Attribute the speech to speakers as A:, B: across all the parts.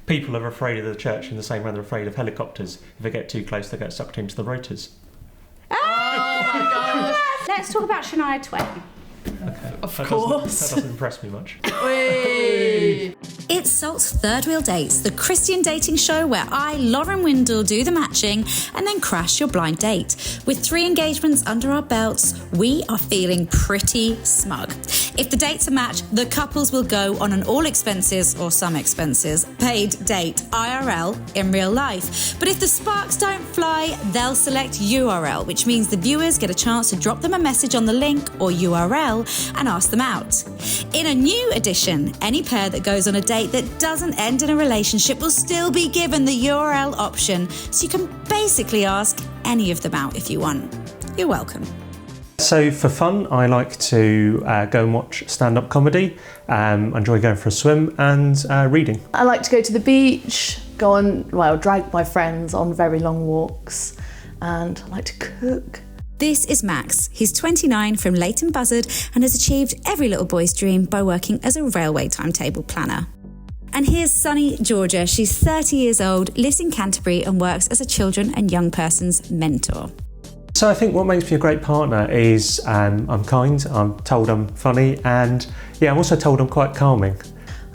A: people are afraid of the church in the same way they're afraid of helicopters. If they get too close, they get sucked into the rotors.
B: Oh my God. Let's talk about Shania Twain.
A: Okay.
C: Of
A: That
C: course.
A: doesn't impress me much.
D: It's Salt's Third Wheel Dates, the Christian dating show where I, Lauren Windle, do the matching and then crash your blind date. With 3 engagements under our belts, we are feeling pretty smug. If the dates are matched, the couples will go on an all expenses, or some expenses, paid date, IRL, in real life. But if the sparks don't fly, they'll select URL, which means the viewers get a chance to drop them a message on the link or URL and ask them out. In a new edition, any pair that goes on a date that doesn't end in a relationship will still be given the URL option, so you can basically ask any of them out if you want. You're welcome.
A: So for fun, I like to go and watch stand-up comedy. I enjoy going for a swim and reading.
C: I like to go to the beach, drag my friends on very long walks, and I like to cook.
D: This is Max. He's 29 from Leighton Buzzard and has achieved every little boy's dream by working as a railway timetable planner. And here's Sunny Georgia. She's 30 years old, lives in Canterbury and works as a children and young person's mentor.
A: So I think what makes me a great partner is I'm kind, I'm told I'm funny, and I'm also told I'm quite calming.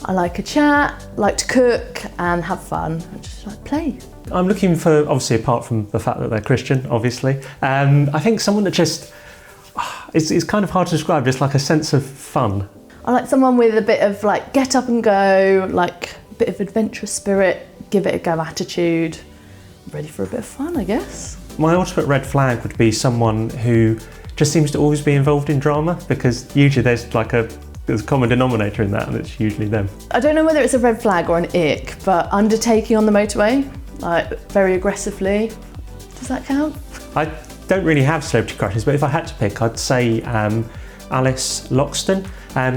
C: I like a chat, like to cook and have fun. I just like play.
A: I'm looking for, obviously apart from the fact that they're Christian, obviously, I think someone that just, it's kind of hard to describe, just like a sense of fun.
C: I like someone with a bit of like get up and go, like a bit of adventurous spirit, give it a go attitude, ready for a bit of fun, I guess.
A: My ultimate red flag would be someone who just seems to always be involved in drama, because usually there's a common denominator in that, and it's usually them.
C: I don't know whether it's a red flag or an ick, but undertaking on the motorway, like very aggressively, does that count?
A: I don't really have celebrity crushes, but if I had to pick, I'd say Alice Loxton.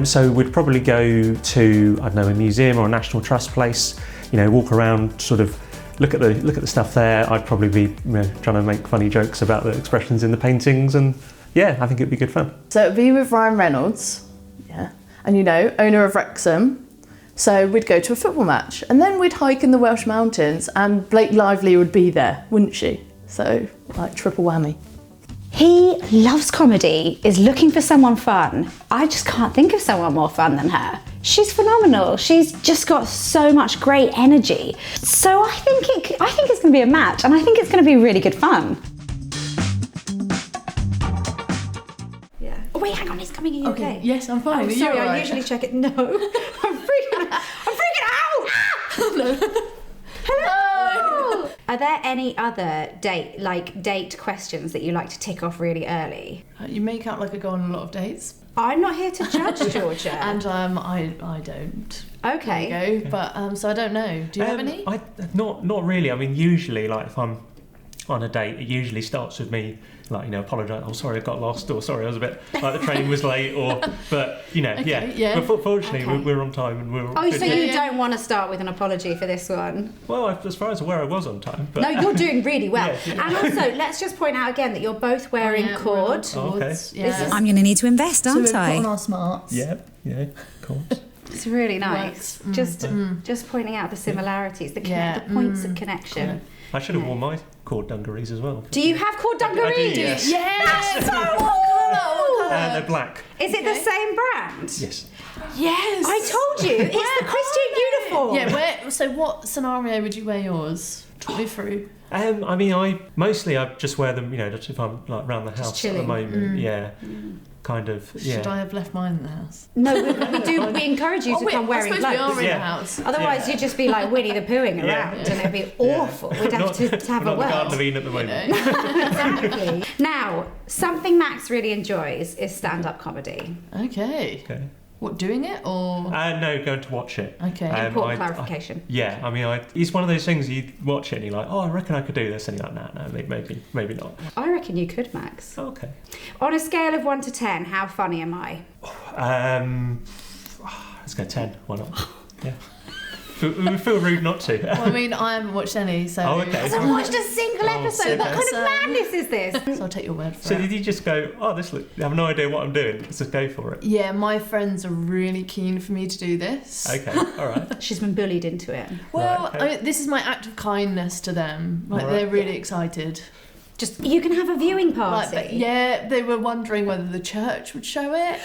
A: So we'd probably go to, I don't know, a museum or a National Trust place, walk around, sort of look at the stuff there. I'd probably be trying to make funny jokes about the expressions in the paintings, and I think it'd be good fun.
C: So it'd be with Ryan Reynolds, and owner of Wrexham. So we'd go to a football match, and then we'd hike in the Welsh mountains, and Blake Lively would be there, wouldn't she? So like triple whammy.
B: He loves comedy, is looking for someone fun. I just can't think of someone more fun than her. She's phenomenal. She's just got so much great energy. So I think it's going to be a match, and I think it's going to be really good fun. Yeah. Oh wait, hang on, he's coming. Are you okay?
C: Yes, I'm fine.
B: Oh, sorry, I usually check it. No, I'm freaking out.
C: No.
B: Hello. Are there any other date questions that you like to tick off really early?
C: You make out like I go on a lot of dates.
B: I'm not here to judge, Georgia.
C: And I don't.
B: Okay.
C: There you go. But so I don't know. Do you have any?
A: Not really. I mean, usually, like if I'm on a date, it usually starts with me apologise. Oh, sorry, I got lost, or sorry, I was a bit the train was late, but But fortunately, we're on time and we're.
B: Oh, so you don't want to start with an apology for this one?
A: Well, as far as I'm aware, I was on time. But...
B: No, you're doing really well. And also, let's just point out again that you're both wearing cord.
A: Oh, okay.
C: Yeah.
D: I'm going to need to invest, aren't
C: so we've
D: I?
C: put on our smarts.
A: Yeah, of course.
B: It's really nice. Just pointing out the similarities, the points of connection.
A: Cool. I should have worn my cord dungarees as well.
B: Do you have cord dungarees?
A: I do, yes.
C: Yes!
B: That's so cool!
A: They're black.
B: Is it the same brand?
A: Yes.
C: Yes!
B: I told you, it's the Christian uniform.
C: Yeah, so what scenario would you wear yours? Talk me through.
A: I just wear them, just if I'm like around the house at the moment. Kind of.
C: Should I have left mine in the house?
B: No, we encourage you to come wearing clothes.
C: We are in the house.
B: Otherwise, you'd just be like Winnie the Poohing around, and it'd be awful. We'd have to have a word.
A: Garden of Eden at the moment.
B: Exactly. Now, something Max really enjoys is stand-up comedy.
C: Okay. What, doing it or?
A: No, going to watch it.
C: Okay.
B: Important clarification.
A: It's one of those things you watch it and you're like, oh, I reckon I could do this, and you're like, no, maybe not.
B: I reckon you could, Max.
A: Oh, okay.
B: On a scale of 1 to 10, how funny am I?
A: Let's go 10. Why not? Yeah. we feel rude not to.
C: Well, I mean, I haven't watched any, so...
A: Oh, okay.
B: I haven't watched a single episode. What kind of madness is this?
C: So I'll take your word for
A: So
C: it.
A: did you just go, I have no idea what I'm doing, let's just go for it?
C: Yeah, my friends are really keen for me to do this.
A: Okay, all right.
B: She's been bullied into it.
C: Well,
A: Right, okay.
C: this is my act of kindness to them. Like,
A: Right.
C: they're really excited.
B: Just, you can have a viewing
C: Like,
B: party.
C: yeah, they were wondering whether the church would show it.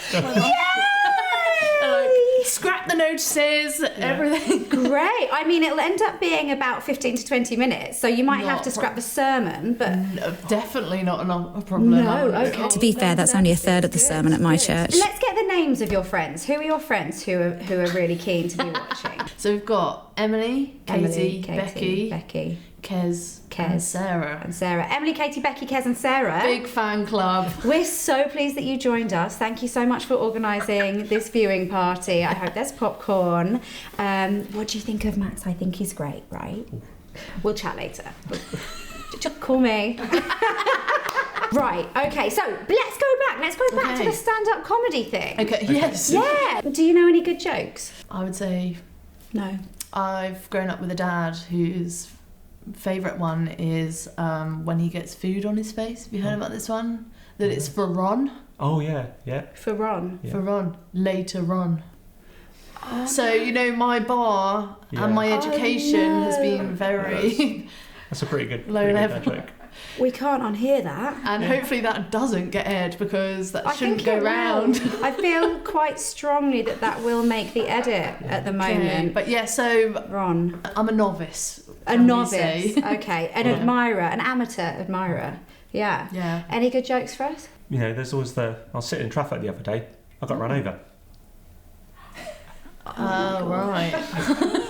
C: Like, scrap the notices, everything.
B: Great. I mean, it'll end up being about 15 to 20 minutes, so you might have to scrap the sermon, but...
C: No, definitely not a problem.
B: No, okay.
D: To be fair, that's only a third of the sermon at my church.
B: Let's get the names of your friends. Who are your friends who are really keen to be watching?
C: So we've got Emily, Katie, Becky, Kez, and Sarah.
B: And Sarah. Emily, Katie, Becky, Kez and Sarah.
C: Big fan club.
B: We're so pleased that you joined us. Thank you so much for organising this viewing party. I hope there's popcorn. What do you think of Max? I think he's great, right? We'll chat later. Just call me. Right, okay, so let's go back to the stand-up comedy thing.
C: Okay, yes.
B: Yeah. Do you know any good jokes?
C: I would say
B: No.
C: I've grown up with a dad whose favourite one is when he gets food on his face. Have you heard about this one? That it's for Ron.
A: Oh, yeah.
B: For Ron.
C: For Ron. Later on. So, you know, my bar and my education has been very
A: That's a pretty good
C: low level.
A: joke.
B: We can't unhear that.
C: And hopefully that doesn't get aired because that
B: I
C: shouldn't
B: think
C: go
B: it will.
C: round.
B: I feel quite strongly that will make the edit at the
C: Okay,
B: moment.
C: but yeah, so
B: Ron.
C: I'm a novice.
B: A
C: can we
B: novice.
C: say.
B: Okay. An admirer. An amateur admirer. Yeah.
C: Yeah.
B: Any good jokes for us?
A: You know, there's always I was sitting in traffic the other day, I got run over.
C: Oh, right.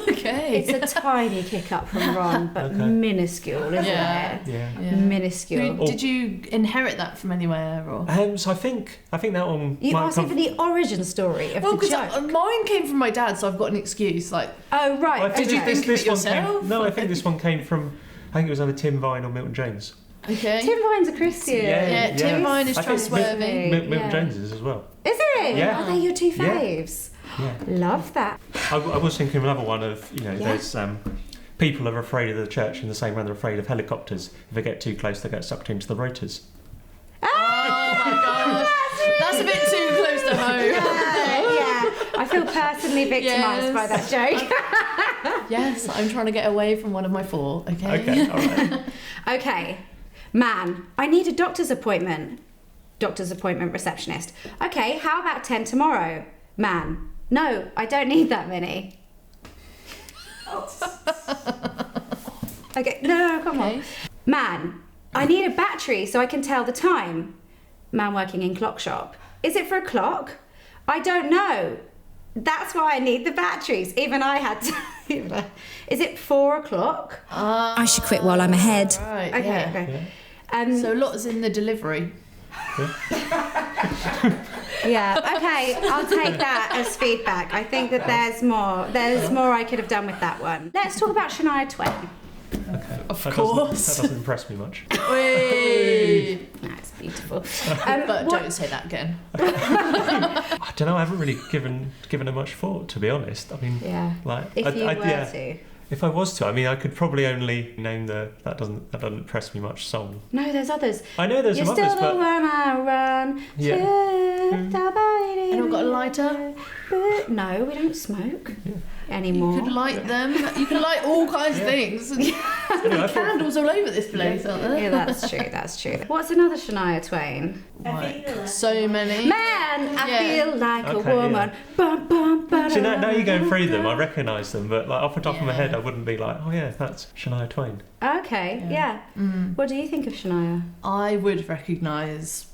C: Okay.
B: It's a tiny kick up from Ron, but
A: Okay.
B: minuscule, isn't
C: Yeah.
B: it?
A: Yeah.
C: Yeah.
B: Minuscule.
C: Did you inherit that from anywhere or?
A: So I think that one
B: You
A: might
B: asking
A: come
B: for the origin story of
C: Well,
B: the
C: because
B: joke?
C: mine came from my dad, so I've got an excuse. Like,
B: Oh, right.
A: Well, I think
C: Did you
B: okay.
C: think of it
A: one
C: yourself?
A: came. No, I think this one came from. I think it was either Tim Vine or Milton Jones.
C: okay.
B: Tim Vine's a Christian.
C: Yeah, Tim Vine is
A: I think
C: trustworthy.
A: Milton
B: Yeah.
A: Jones is as well.
B: Is it?
A: Yeah.
B: Are they your two
A: Yeah.
B: faves?
A: Yeah.
B: Love that.
A: I was thinking of another one of
B: Yeah.
A: there's people are afraid of the church in the same way they're afraid of helicopters. If they get too close, they get sucked into the rotors.
C: Oh my gosh. That's a bit too close to home.
B: Yeah. I feel personally victimised
C: Yes.
B: by that joke.
C: Yes, I'm trying to get away from one of my four, okay?
A: Okay, all right.
B: Okay. Man, I need a doctor's appointment. Doctor's appointment receptionist. Okay, how about 10 tomorrow? Man, no, I don't need that many. Okay, no, come on. Man, I need a battery so I can tell the time. Man working in clock shop. Is it for a clock? I don't know. That's why I need the batteries. Even I had to. Is it 4 o'clock?
D: I should quit while I'm ahead.
C: Right,
B: Okay,
C: yeah.
B: okay.
C: So a lot is in the delivery.
B: Yeah, okay, I'll take that as feedback. I think that there's more. There's more I could have done with that one. Let's talk about Shania Twain.
C: Of
A: That
C: course.
A: doesn't impress me much.
C: Whee!
B: That's beautiful.
C: But
B: what-
C: don't say that again.
A: I don't know. I haven't really given it much thought, to be honest. I mean,
B: Yeah.
A: like
B: If you were to.
A: If I was to, I mean, I could probably only name that doesn't impress me much song.
B: No, there's others.
A: I know there's
B: You're
A: some
B: still
A: others,
B: the
A: but
B: one I run
A: Yeah.
B: to.
C: Anyone got a lighter?
B: No, we don't smoke anymore.
C: You could light them. You can light all kinds of things.
A: anyway, I thought,
C: Candles all over this place, aren't there?
B: Yeah, that's true. That's true. What's another Shania Twain?
C: Like, so many.
B: Man, I
C: Yeah.
B: feel like
A: Okay,
B: a woman. Bum, bum, ba,
A: see, now you're going through them, I recognise them, but like off the top of my head, I wouldn't be like, oh yeah, that's Shania Twain.
B: Okay, yeah. What do you think of Shania?
C: I would recognise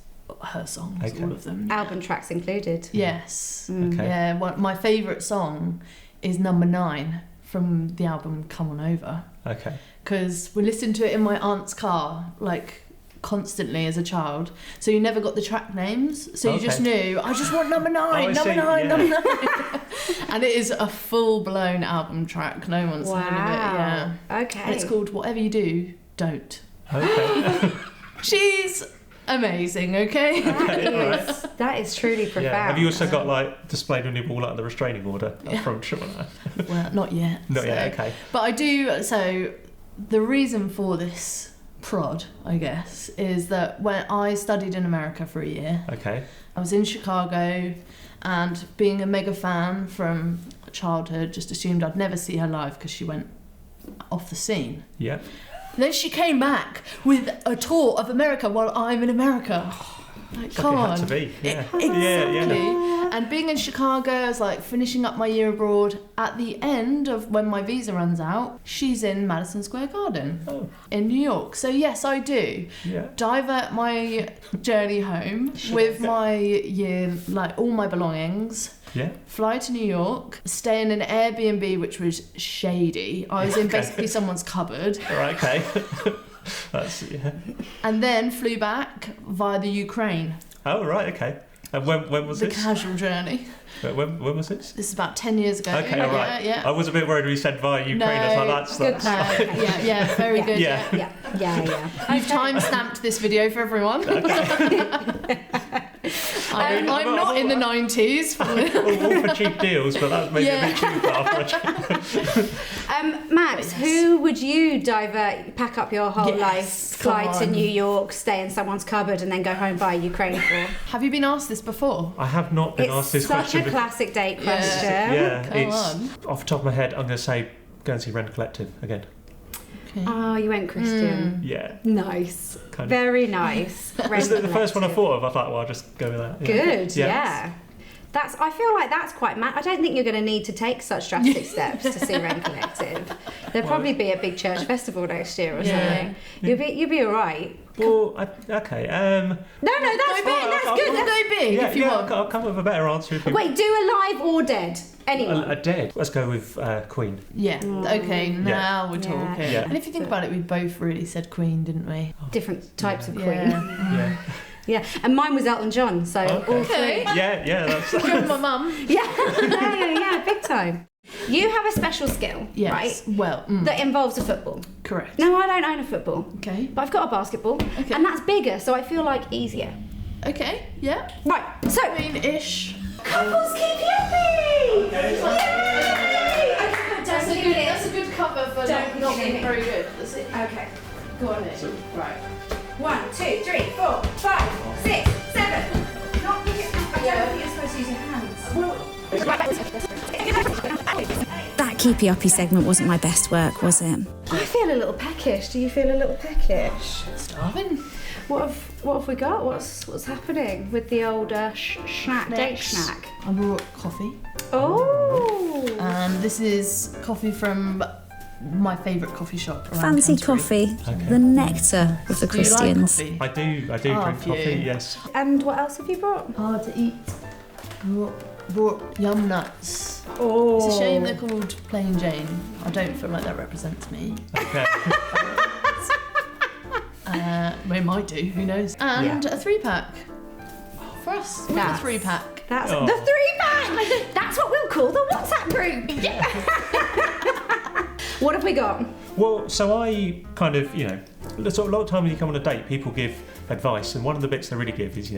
C: her songs,
A: Okay.
C: all of them.
B: Album tracks included.
C: Yes.
A: Okay.
C: Yeah, my favourite song is number 9 from the album Come On Over.
A: Okay.
C: Because we listened to it in my aunt's car, like, constantly as a child. So you never got the track names. So you just
A: Okay.
C: knew, I just want number 9,
A: I
C: number
A: see,
C: 9,
A: yeah.
C: number 9. And it is a full-blown album track. No one's heard of it, yeah.
B: Okay.
C: And it's called Whatever You Do, Don't.
A: Okay.
C: She's amazing, okay?
B: That is truly profound.
A: Yeah. Have you also got like displayed on your wall like the restraining order from Shania?
C: Well, not yet.
A: Not yet, okay.
C: But I do, so the reason for this prod, I guess, is that when I studied in America for a year,
A: Okay.
C: I was in Chicago, and being a mega fan from childhood, just assumed I'd never see her live because she went off the scene.
A: Yeah.
C: Then she came back with a tour of America while I'm in America. Like, come
A: It had
C: on.
A: to be. Yeah.
C: Exactly.
A: Yeah.
C: And being in Chicago, I was like finishing up my year abroad. At the end of when my visa runs out, she's in Madison Square Garden in New York. So yes, I do.
A: Yeah.
C: Divert my journey home with my year, like all my belongings.
A: Yeah.
C: Fly to New York, stay in an Airbnb which was shady. I was in basically someone's cupboard.
A: All right. Okay. That's
C: And then flew back via the Ukraine.
A: Oh right. Okay. And when was
C: The
A: this?
C: casual journey.
A: When was this?
C: This is about 10 years ago.
A: Okay. All right.
C: Yeah.
A: I was a bit worried when you said via Ukraine.
C: No,
A: I was like, that's
C: yeah, very good.
A: Yeah.
B: Yeah.
C: You've time-stamped this video for everyone. I'm not in the 90s.
A: all for cheap deals, but that's maybe a bit too far for a cheap.
B: Max, who would you pack up your whole life, fly to New York, stay in someone's cupboard, and then go home via Ukraine for?
C: Have you been asked this before?
A: I have not been asked this
B: It's such
A: question
B: a
A: before.
B: classic date question.
A: Yeah,
C: Come
A: it's off the top of my head. I'm going to say go and see Rent Collective again.
B: Oh, you went Christian.
A: Yeah,
B: Nice.
A: kind of.
B: Very nice.
A: It's the first one I thought of. I thought, well, I'll just go with that. Yeah.
B: Good, yeah. I feel like that's quite I don't think you're going to need to take such drastic steps to see Rent Collective. There'll probably be a big church festival next year or something. You'll be all right.
A: Well, okay.
B: No, that's fine. That's good.
C: We'll go big if you want.
A: I'll come up with a better answer if you
B: Wait, do alive or dead? Anyone?
A: a dead. Let's go with Queen.
C: Yeah. Okay, now we're talking.
A: Yeah.
C: And if you think about it, we both really said Queen, didn't we?
B: Different types of Queen.
C: Yeah.
A: Yeah.
B: And mine was Elton John, so all three.
A: Yeah. That's.
C: From my mum.
B: Yeah, big time. You have a special skill,
C: Yes.
B: right?
C: Well,
B: That involves a football.
C: correct.
B: No, I don't own a football.
C: Okay.
B: But I've got a basketball, and that's bigger, so I feel like easier.
C: Okay. Yeah.
B: Right, so
C: Queen-ish.
B: couples keep yuppie!
A: Okay.
C: That's a good cover for
B: Don't
C: not
B: give
C: being
B: me.
C: very good. That's it.
B: Okay,
C: Go on in. Right.
B: 1, 2, 3, 4, 5, 6, 7. Not use your, I don't think you're supposed to use your hands.
D: That keepy uppy segment wasn't my best work, was it?
B: I feel a little peckish. Do you feel a little peckish?
C: Starving.
B: What have we got? What's happening with the old snack, date
C: Next,
B: snack?
C: I brought coffee.
B: Oh,
C: This is coffee from my favourite coffee shop around
D: Fancy
C: Canterbury.
D: coffee, the nectar of the
C: Do you like
D: Christians.
C: coffee?
A: I do
C: Oh,
A: drink
C: phew.
A: coffee. Yes.
B: and what else have you brought?
C: Hard to eat. Brought yum nuts.
B: Oh,
C: It's a shame they're called Plain Jane. I don't feel like that represents me.
A: Okay.
C: They might do, who knows? And a 3-pack. For us, with a
B: That's-
C: 3-pack.
B: That's
A: Oh.
B: the 3-pack. That's what we'll call the WhatsApp group. Yeah. What have we got?
A: Well, so I kind of, sort of a lot of time when you come on a date, people give advice, and one of the bits they really give is,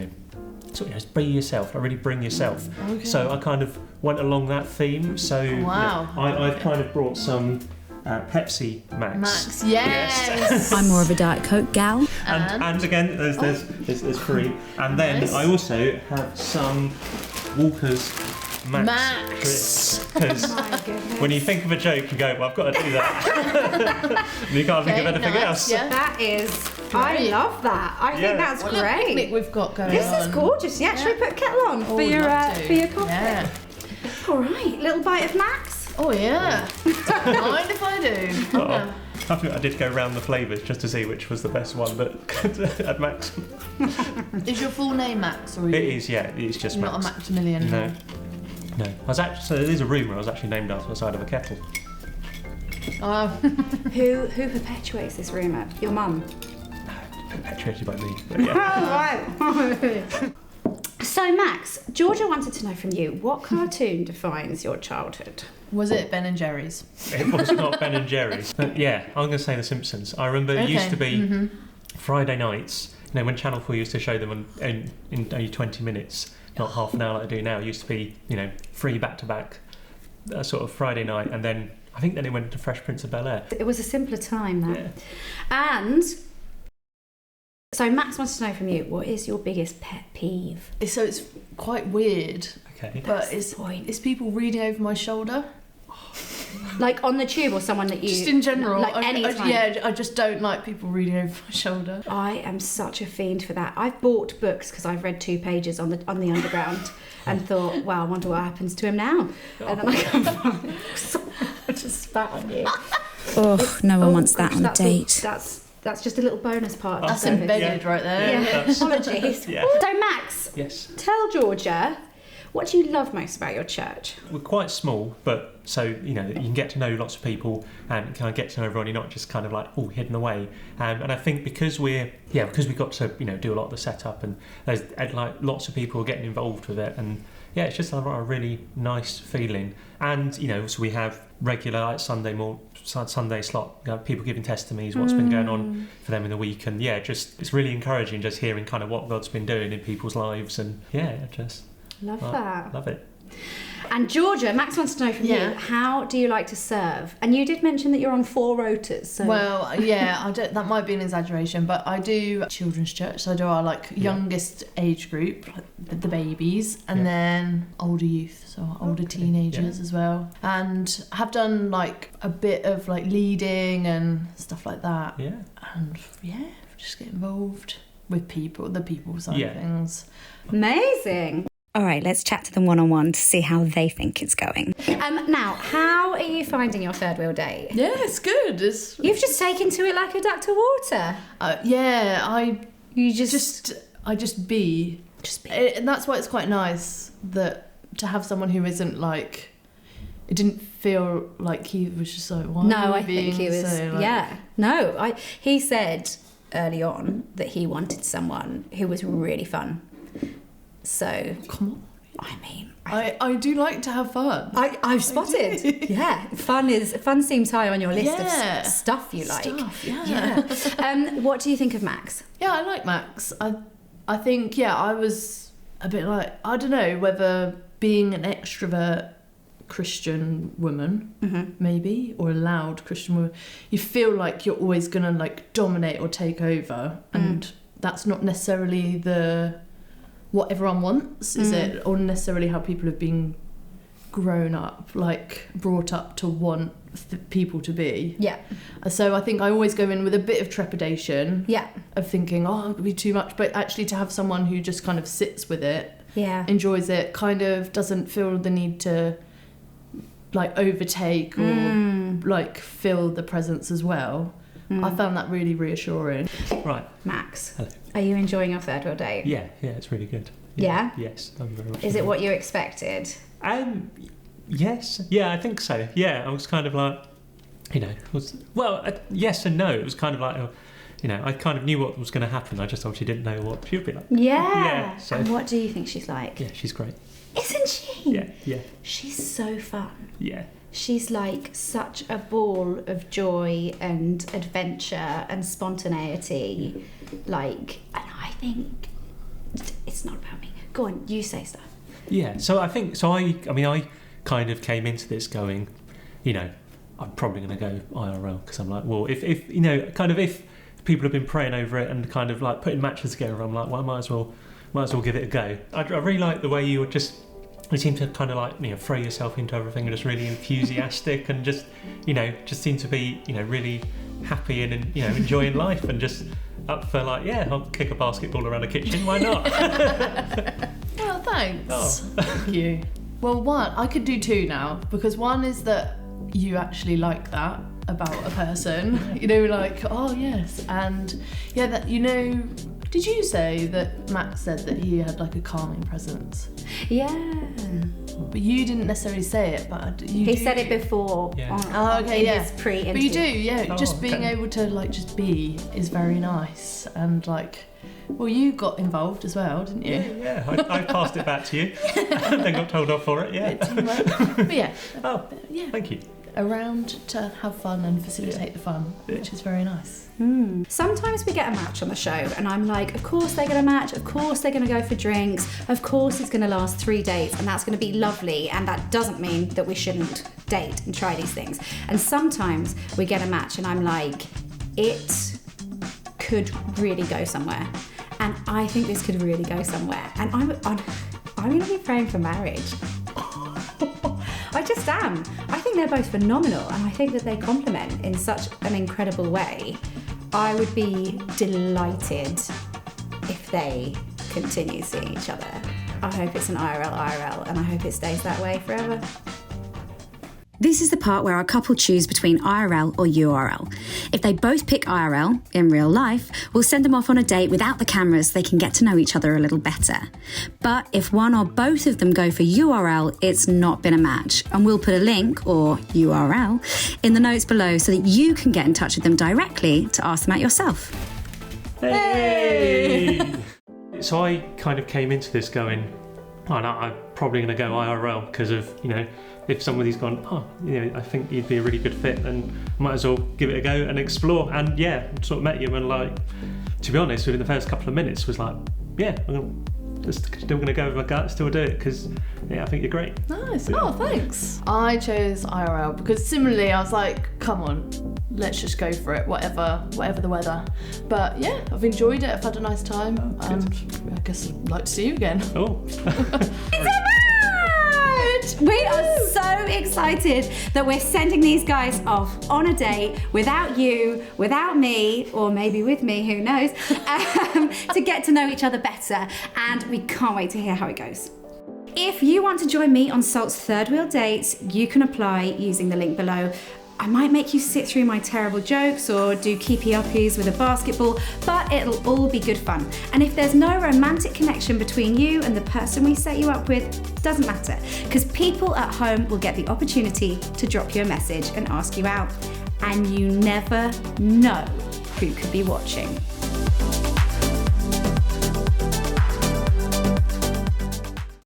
A: sort of just be yourself. Like really bring yourself.
C: Okay.
A: So I kind of went along that theme. So
C: Wow.
A: I've kind of brought some Pepsi Max.
C: Max, yes.
D: I'm more of a Diet Coke gal.
A: And again, there's free. And then
C: Nice.
A: I also have some Walker's Max.
C: Max.
A: Because when you think of a joke, you go, well, I've got to do that. And you can't think of anything else.
C: Yeah.
B: That is, I
C: Great.
B: love that. I
A: Yeah.
B: think that's
C: What a picnic
B: great.
C: we've got going
B: This
C: on.
B: is gorgeous. Yeah, should we put a kettle on for
C: we'd
B: your
C: love to.
B: for your coffee?
C: Yeah.
B: All right, little bite of Max.
C: Oh yeah. Don't mind if I do.
A: Oh, I think I did go round the flavours just to see which was the best one, but at Max.
C: Is your full name Max or are
A: It
C: you
A: is, yeah, it's just
C: not
A: Max.
C: a Maximilian?
A: No. I was actually, so there's a rumour I was actually named after the side of a kettle.
C: Oh.
B: Who perpetuates this rumour? Your mum.
A: Perpetuated by me. But yeah.
B: Right. So Max, Georgia wanted to know from you, what cartoon defines your childhood?
C: Was it Ben and Jerry's?
A: It was not Ben and Jerry's. But yeah, I'm going to say The Simpsons. I remember it used to be Friday nights. when Channel 4 used to show them in only 20 minutes, not half an hour like I do now, it used to be, 3 back-to-back sort of Friday night, and then I think then it went into Fresh Prince of Bel-Air.
B: It was a simpler time, that.
A: Yeah.
B: And so Max wants to know from you, what is your biggest pet peeve?
C: So it's quite weird,
A: Okay.
C: but it's people reading over my shoulder.
B: Like on the tube, or someone that you...
C: Just in general.
B: Like any time?
C: I just don't like people reading over my shoulder.
B: I am such a fiend for that. I've bought books because I've read 2 pages on the Underground and thought, wow, I wonder what happens to him now. And then I come from I just spat on you.
D: Oh, no one wants that on a date.
B: That's just a little bonus part.
C: That's embedded right there.
B: Yeah. Apologies.
A: Yeah.
B: So Max,
A: Yes.
B: tell Georgia, what do you love most about your church?
A: We're quite small, but so, you can get to know lots of people and kind of get to know everyone. You're not just kind of like, hidden away. And I think because we got to, do a lot of the setup, and there's like lots of people getting involved with it. And yeah, it's just a really nice feeling. And, so we have regular like Sunday slot, people giving testimonies, what's been going on for them in the week. And yeah, it's really encouraging just hearing kind of what God's been doing in people's lives. And yeah, just...
B: Love that.
A: Love it.
B: And Georgia, Max wants to know from you, how do you like to serve? And you did mention that you're on 4 rotas. So.
C: Well, yeah, that might be an exaggeration, but I do children's church. So I do our youngest age group, the babies, and then older youth, so our older teenagers as well. And have done a bit of leading and stuff like that.
A: Yeah.
C: And just get involved with the people side of things.
B: Amazing.
D: All right, let's chat to them one-on-one to see how they think it's going.
B: Now, how are you finding your third wheel date?
C: Yeah, it's good.
B: You've just taken to it like a duck to water.
C: I just be. And that's why it's quite nice that to have someone who isn't it didn't feel like he was just why
B: no,
C: are
B: I
C: you being
B: think he was,
C: so,
B: he said early on that he wanted someone who was really fun. So,
C: come on.
B: I mean,
C: I do like to have fun.
B: I've spotted. Yeah, fun seems high on your list of stuff you like. What do you think of Max?
C: Yeah, I like Max. I think I was a bit I don't know whether being an extrovert Christian woman, maybe, or a loud Christian woman, you feel like you're always gonna dominate or take over, and that's not necessarily what everyone wants, is it? Or necessarily how people have been grown up, brought up to want people to be.
B: Yeah.
C: So I think I always go in with a bit of trepidation.
B: Yeah.
C: Of thinking, it would be too much. But actually to have someone who just kind of sits with it, enjoys it, kind of doesn't feel the need to overtake or fill the presence as well. I found that really reassuring.
A: Right.
B: Max,
A: hello.
B: Are you enjoying your third wheel date?
A: Yeah, it's really good.
B: Yeah?
A: Yes, I'm very much.
B: Is it what you expected?
A: Yes. Yeah, I think so. Yeah, I was kind of yes and no. It was kind of I kind of knew what was going to happen. I just obviously didn't know what she would be like.
B: Yeah.
A: So,
B: and what do you think she's like?
A: Yeah, she's great.
B: Isn't she?
A: Yeah.
B: She's so fun.
A: Yeah.
B: She's such a ball of joy and adventure and spontaneity. And I think it's not about me. Go on, you say stuff.
A: Yeah, so I think, I kind of came into this going, I'm probably going to go IRL, because I'm if people have been praying over it and kind of putting matches together, I'm like, well, I might as well give it a go. I really like the way you seem to kind of throw yourself into everything and just really enthusiastic and just seem to be really happy and enjoying life and just up for I'll kick a basketball around the kitchen, why not?
C: Well, thanks.
A: Oh.
C: Thank you. Well, one, I could do 2 now, because one is that you actually like that about a person, oh yes, and did you say that Max said that he had a calming presence?
B: Yeah.
C: But you didn't necessarily say it, but
B: he said it before.
C: Yeah.
B: In his pre-interview.
C: But you do, just being able to just be is very nice, and well, you got involved as well, didn't you?
A: Yeah. I passed it back to you, and then got told off for it. Yeah.
C: But yeah.
A: Oh, yeah. Thank you.
C: around to have fun and facilitate the fun, which is very nice.
B: Sometimes we get a match on the show and I'm like, of course they're going to match, of course they're going to go for drinks, of course it's going to last 3 dates and that's going to be lovely, and that doesn't mean that we shouldn't date and try these things. And sometimes we get a match and I'm like, it could really go somewhere, and I think this could really go somewhere, and I'm going to be praying for marriage. I just am. I think they're both phenomenal and I think that they complement in such an incredible way. I would be delighted if they continue seeing each other. I hope it's an IRL, and I hope it stays that way forever.
D: This is the part where our couple choose between IRL or URL. If they both pick IRL, in real life, we'll send them off on a date without the cameras so they can get to know each other a little better. But if one or both of them go for URL, it's not been a match, and we'll put a link, or URL, in the notes below so that you can get in touch with them directly to ask them out yourself.
A: Hey! So I kind of came into this going, oh, no, I'm probably going to go IRL because of, if somebody's gone, I think you'd be a really good fit, then might as well give it a go and explore. And yeah, sort of met you and to be honest, within the first couple of minutes was like, yeah, still gonna go with my gut, still do it because I think you're great.
C: Nice. Oh, thanks. I chose IRL because similarly I was like, come on, let's just go for it, whatever the weather. But yeah, I've enjoyed it. I've had a nice time, and I guess I'd like to see you again.
A: Oh.
B: We are so excited that we're sending these guys off on a date without you, without me, or maybe with me, who knows, to get to know each other better, and we can't wait to hear how it goes. If you want to join me on Salt's Third Wheel Dates, you can apply using the link below. I might make you sit through my terrible jokes or do keepy-uppies with a basketball, but it'll all be good fun. And if there's no romantic connection between you and the person we set you up with, doesn't matter, because people at home will get the opportunity to drop you a message and ask you out. And you never know who could be watching.